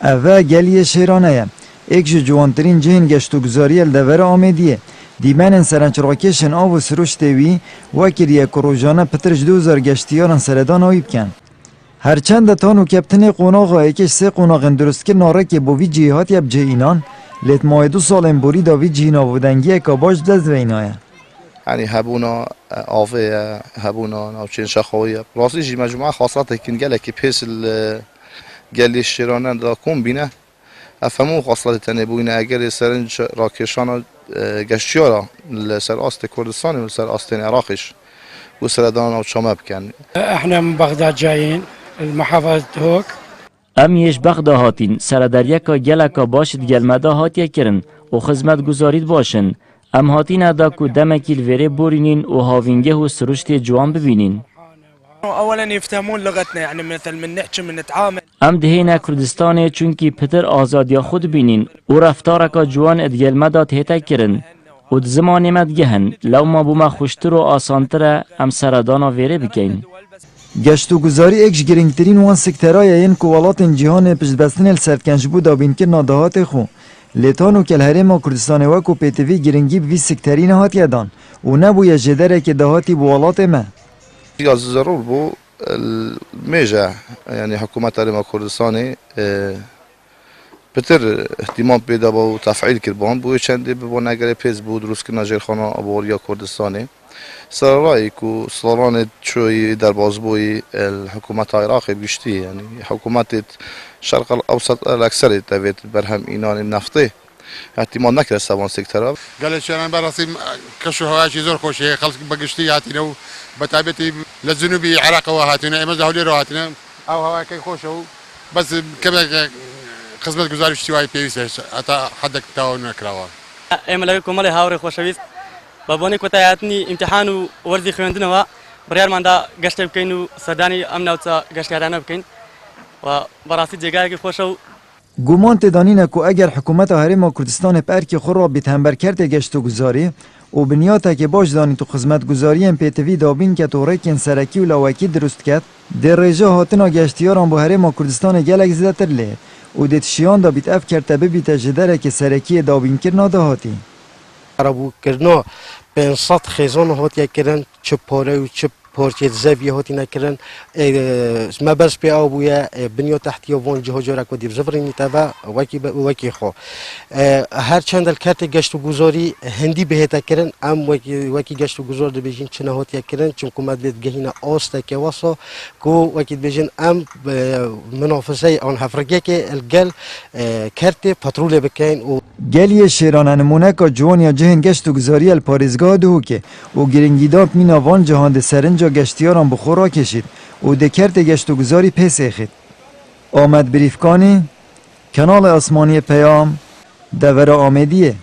اوه گلی شیرانه ایک جوانترین جهن گشتو گذاری الدوره آمدیه دیمن سرنچراکشن آو و سروش تیوی وکریه کروجانه پترش 2000 گشتیارن سردان آوی بکن. هرچند تانو کپتن قوناغا ایکش سه قوناغن درست که ناره که بوی جیهات یب جهینان لیت ماه 2 سال امبوری داوی جهینا بودنگی که باش دست وینایه. يعني هبونا عافية هبونا ناوچين شخوية راسي جي مجموعة خاصات كن جالك بيس قال لي الشيران دا كون بينا افهمو خاصات تنبوينا اگر سرنج راكشانا قشيارا لسر است كردستان ولسر است عراقش وسردان او شام بكن. احنا من بغداد جايين المحافظة هوك ام یش بغدا هاتین سردریکا گلکا باشد گلمدا هاتیه کرن و خدمت گزارید باشن ام هاتین ادا کو دمکیل وره بورینین و هاوینگه و سرشت جوان ببینین. اولا يفهمون لغتنا يعني مثل من نحكي من نتعامل. ام دهینا کردستان چونکی پتر آزادیا خود بینین و رفتارکا جوان ادگل مدا تهتا کرن و زمان مد گهن لو ما بوما خوشتر و آسانتر ام سردانا وره بکین. گشتو گذاری ایکش گرینگترین وان سکترهای این کوالات جهان پشتبستن السردکنش بود آبین که نادهات خو لیتانو که الهرم کردستان وکو پیتوی گرینگی بوی سکترین هات یدان و نبوی جدره که دهاتی بوالات ما. ضرور بو الميجا يعني حكومة الهرم كردستاني بتر اهتمام بيدا بو تفعيل كربان بو چندی بو نگره پیز بو دروست که نجر خانه ابوریا کردستانی سرایی کو سالان شوي در بازبوي الحكومة العراقية بيشتي يعني حكومات الشرق الأوسط الأكثر تبيت برهم إيران النفطي احتمال نكره سوان سيكترا قال شان براسي كشو هواجي زور خوشي خلص بقشتي هاتينا بتابتي للجنوبي عراق وهاتينا اما زهولي روهاتينا او هواكي خوشو بس كما خدمت گزارش شوي بيس حتى حدك تاون كراوا اما لكم مالي هاوري خوشويس بابوني كوتاياتني امتحان ورزي خويندنوا بريار ماندا گشت بكينو سداني امنا وتا گشتيارانا بكين و براسي جگاي خوشو گمان تدانینه که اگر حکومت هرم کردستان پرکی خود را به تنبر کرده گشتو گذاری و بنیاته که باش دانی تو خدمت گذاری ام پیتوی دابین که تو ریکن سرکی و لواکی درست کرد در رژه هاتنا گشتیاران با هرم کردستان گلک زده تر لید و دیت شیان دا بیت اف کرده ببیت جدره که سرکی دابین کرنا دا هاتی عربو کرنا 500 خیزان هاتی کرن چه پاره و چه پارچه زوی هاتی نکردن ما بس به آبویا بنیاد تحتی وان جهات جرق و دیب زفرینی تبع وکی خو هر چند الکارت گشت و گذاری هندی بهت کردن ام وکی گشت و گذار دو بیشین چنه هاتی کردن چون کمد بید گهینا آسته که واسه کو وکی بیشین ام منافسه آن هفرگی که الگل کارت پاترول بکن و گلی شیران نمونه که جوان یا جهن گشت و گذاری الپاریزگاه دو که و گرینگیدات مینا وان جهان سرنج گشتیاران بخورا کشید و دکرت گشت و گذاری پیس اخید. آمد بریفکانی کانال آسمانی پیام دوره آمدیه.